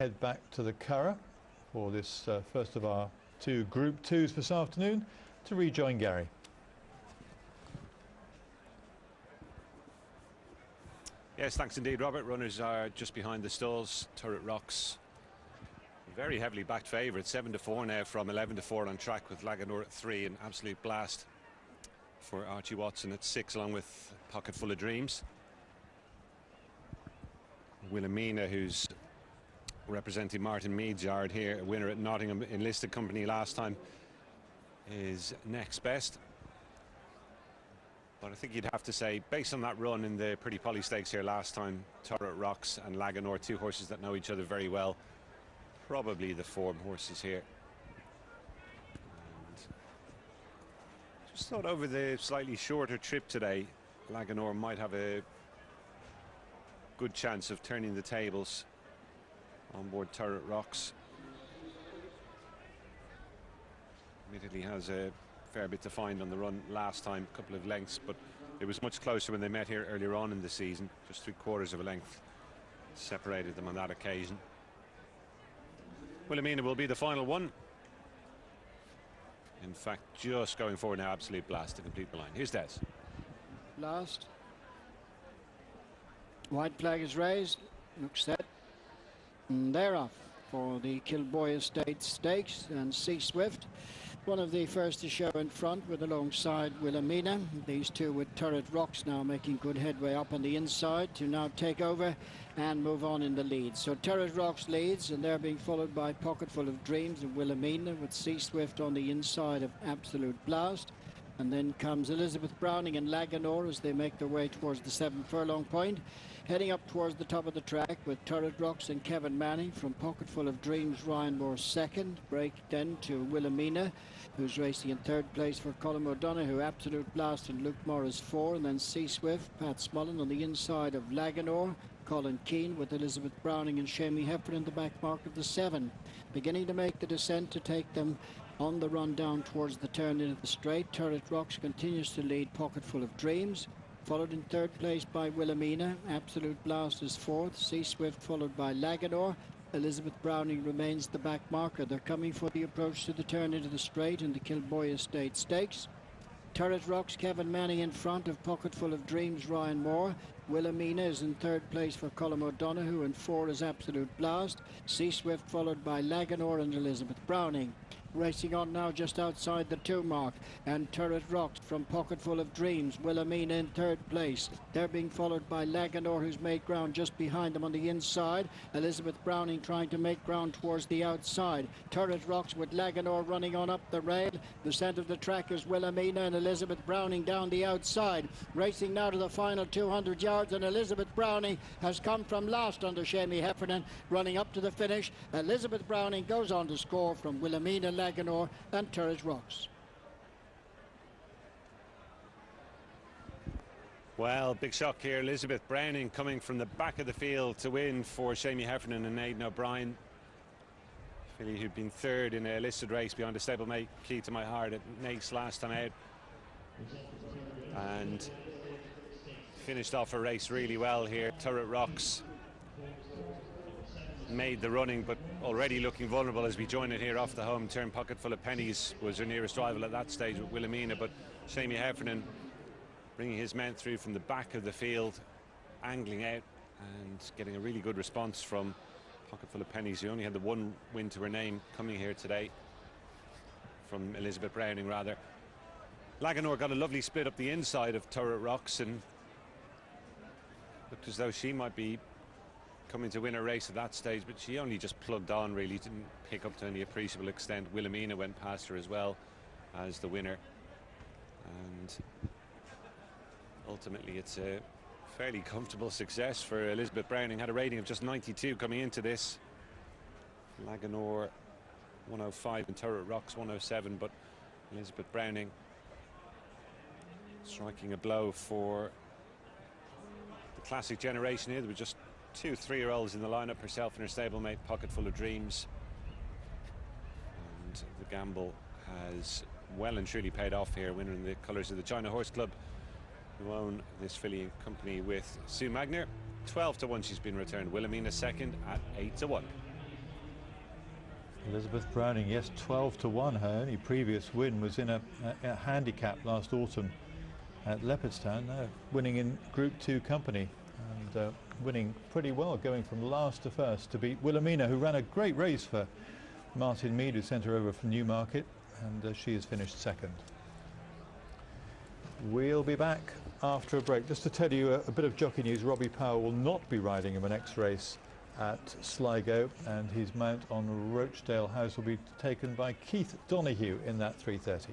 Head back to the Curragh for this first of our two Group 2s this afternoon to rejoin Gary. Yes, thanks indeed, Robert. Runners are just behind the stalls. Turret Rocks, very heavily backed favourite, 7-4 now from 11-4 on track, with Laganore at 3. An absolute blast for Archie Watson at 6, along with Pocket Full of Dreams. Wilhelmina, who's representing Martin Mead's yard here, a winner at Nottingham Enlisted Company last time, is next best. But I think you'd have to say, based on that run in the Pretty Polly Stakes here last time, Turret Rocks and Laganore, two horses that know each other very well, probably the form horses here. And just thought over the slightly shorter trip today, Laganore might have a good chance of turning the tables on board Turret Rocks. Admittedly has a fair bit to find on the run last time, a couple of lengths, but it was much closer when they met here earlier on in the season. Just 3/4 of a length separated them on that occasion. Wilhelmina will be the final one. In fact, just going forward now, absolute blast to complete the line. Here's Des. Last. White flag is raised. Looks set. And they're off for the Kilboy Estate Stakes, and C Swift, one of the first to show in front, with alongside Wilhelmina. These two with Turret Rocks now making good headway up on the inside to now take over and move on in the lead. So Turret Rocks leads, and they're being followed by Pocket Full of Dreams and Wilhelmina, with C Swift on the inside of Absolute Blast. And then comes Elizabeth Browning and Laganore as they make their way towards the 7 furlong point. Heading up towards the top of the track with Turret Rocks and Kevin Manning. From Pocket Full of Dreams, Ryan Moore second. Break then to Wilhelmina, who's racing in third place for Colin O'Donoghue. Absolute Blast and Luke Morris 4. And then C Swift, Pat Smullen on the inside of Laganore. Colin Keane with Elizabeth Browning and Shamie Heffernan in the back mark of the 7. Beginning to make the descent to take them on the run down towards the turn into the straight. Turret Rocks continues to lead Pocket Full of Dreams, followed in third place by Wilhelmina. Absolute Blast is 4th. C Swift followed by Laganore. Elizabeth Browning remains the back marker. They're coming for the approach to the turn into the straight in the Kilboy Estate Stakes. Turret Rocks, Kevin Manning in front of Pocket Full of Dreams, Ryan Moore. Wilhelmina is in third place for Colin O'Donoghue, and 4 is Absolute Blast. C Swift followed by Laganore and Elizabeth Browning. Racing on now just outside the 2 mark, and Turret Rocks from Pocket Full of Dreams. Wilhelmina in third place. They're being followed by Laganore, who's made ground just behind them on the inside. Elizabeth Browning trying to make ground towards the outside. Turret Rocks with Laganore running on up the rail. The centre of the track is Wilhelmina and Elizabeth Browning down the outside. Racing now to the final 200 yards, and Elizabeth Browning has come from last under Shamie Heffernan, running up to the finish. Elizabeth Browning goes on to score from Wilhelmina, Laganore and Turret Rocks. Well, big shock here. Elizabeth Browning coming from the back of the field to win for Shamie Heffernan and Aidan O'Brien. Filly who'd been third in a listed race behind a stablemate, Key to My Heart, at Naas last time out, and finished off her race really well here. Turret Rocks made the running, but already looking vulnerable as we join it here off the home turn. Pocket Full of Pennies was her nearest rival at that stage with Wilhelmina, but Shamie Heffernan bringing his men through from the back of the field, angling out and getting a really good response from Pocket Full of Pennies, who only had the 1 win to her name coming here today, from Elizabeth Browning rather. Laganore got a lovely split up the inside of Turret Rocks and looked as though she might be coming to win a race at that stage, but she only just plugged on, really didn't pick up to any appreciable extent. Wilhelmina went past her as well as the winner, and ultimately it's a fairly comfortable success for Elizabeth Browning. Had a rating of just 92 coming into this. Laganore 105 and Turret Rocks 107, but Elizabeth Browning striking a blow for the classic generation here. There were just 2 3-year-olds in the lineup, herself and her stablemate Pocket Full of Dreams, and the gamble has well and truly paid off here. Winner in the colours of the China Horse Club, who own this filly in company with Sue Magner. 12 to 1 she's been returned. Wilhelmina second at 8 to 1. Elizabeth Browning, yes, 12-1. Her only previous win was in a handicap last autumn at Leopardstown. Now winning in Group 2 company and winning pretty well, going from last to first to beat Wilhelmina, who ran a great race for Martin Mead, who sent her over from Newmarket, and she has finished second. We'll be back after a break. Just to tell you a bit of jockey news, Robbie Power will not be riding in the next race at Sligo, and his mount on Rochdale House will be taken by Keith Donoghue in that 3:30.